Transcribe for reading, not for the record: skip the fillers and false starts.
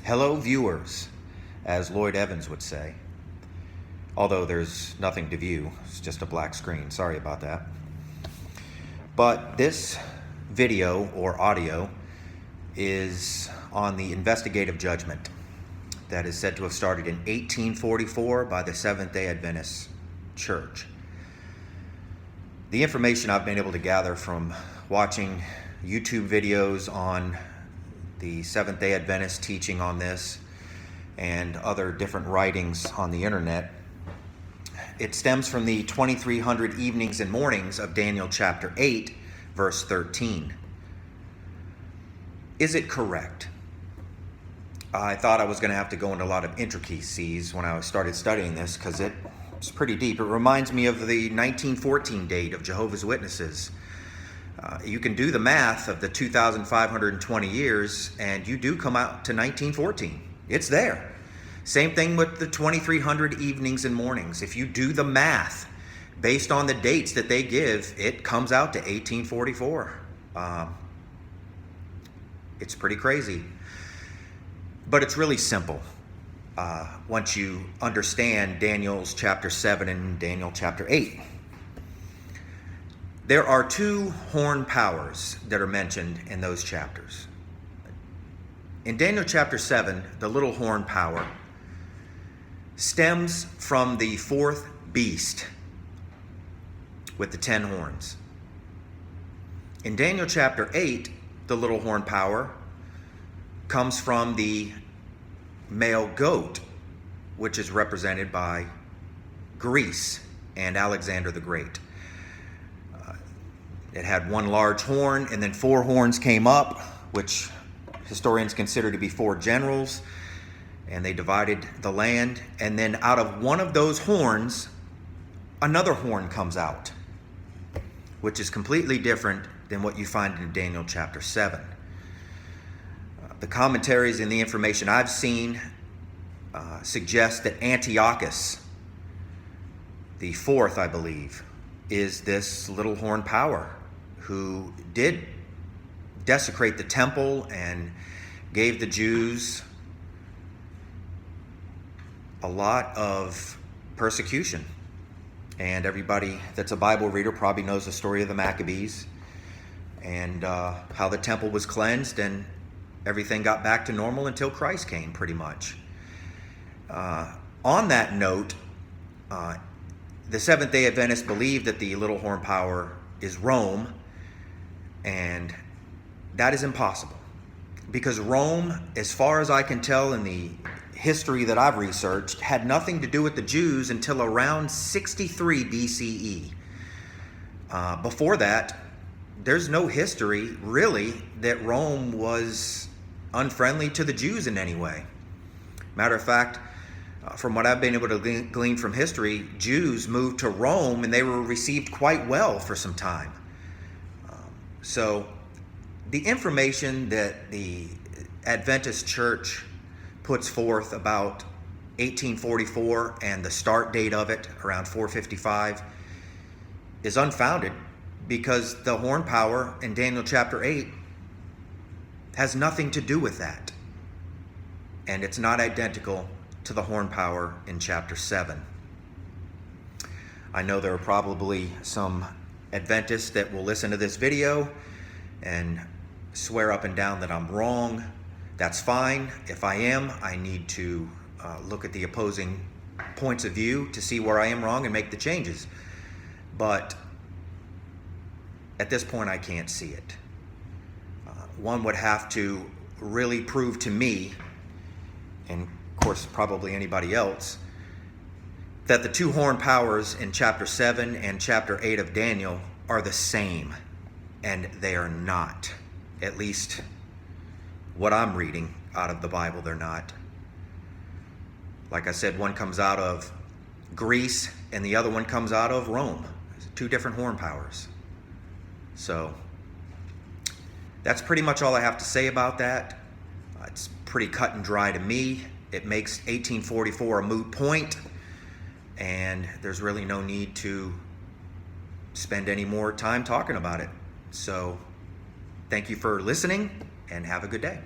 Hello, viewers, as Lloyd Evans would say. Although there's nothing to view, it's just a black screen. Sorry about that. But this video or audio is on the investigative judgment that is said to have started in 1844 by the Seventh-day Adventist Church. The information I've been able to gather from watching YouTube videos on the Seventh-day Adventist teaching on this and other different writings on the internet, it stems from the 2300 evenings and mornings of Daniel chapter 8, verse 13. Is it correct? I thought I was going to have to go into a lot of intricacies when I started studying this because it's pretty deep. It reminds me of the 1914 date of Jehovah's Witnesses. You can do the math of the 2,520 years, and you do come out to 1914. It's there. Same thing with the 2,300 evenings and mornings. If you do the math based on the dates that they give, it comes out to 1844. It's pretty crazy. But it's really simple once you understand Daniel's chapter 7 and Daniel chapter 8. There are two horn powers that are mentioned in those chapters. In Daniel chapter 7, the little horn power stems from the fourth beast with the 10 horns. In Daniel chapter 8, the little horn power comes from the male goat, which is represented by Greece and Alexander the Great. It had one large horn, and then 4 horns came up, which historians consider to be 4 generals, and they divided the land. And then out of one of those horns, another horn comes out, which is completely different than what you find in Daniel chapter 7. The commentaries and the information I've seen suggest that Antiochus, the 4th, I believe, is this little horn power who did desecrate the temple and gave the Jews a lot of persecution. And everybody that's a Bible reader probably knows the story of the Maccabees and how the temple was cleansed and everything got back to normal until Christ came, pretty much. On that note, the Seventh-day Adventists believe that the little horn power is Rome, and that is impossible. Because Rome, as far as I can tell in the history that I've researched, had nothing to do with the Jews until around 63 BCE. Before that, there's no history, really, that Rome was unfriendly to the Jews in any way. Matter of fact, from what I've been able to glean from history, Jews moved to Rome and they were received quite well for some time. So the information that the Adventist Church puts forth about 1844 and the start date of it around 455 is unfounded, because the horn power in Daniel chapter 8 has nothing to do with that. And it's not identical to the horn power in chapter 7. I know there are probably some Adventists that will listen to this video and swear up and down that I'm wrong. That's fine. If I am, I need to look at the opposing points of view to see where I am wrong and make the changes. But at this point, I can't see it. One would have to really prove to me, and of course probably anybody else, that the 2 horn powers in chapter 7 and chapter 8 of Daniel are the same, and they are not. At least what I'm reading out of the Bible, they're not. Like I said, one comes out of Greece and the other one comes out of Rome. 2 different horn powers. So that's pretty much all I have to say about that. It's pretty cut and dry to me. It makes 1844 a moot point, and there's really no need to spend any more time talking about it. So thank you for listening, and have a good day.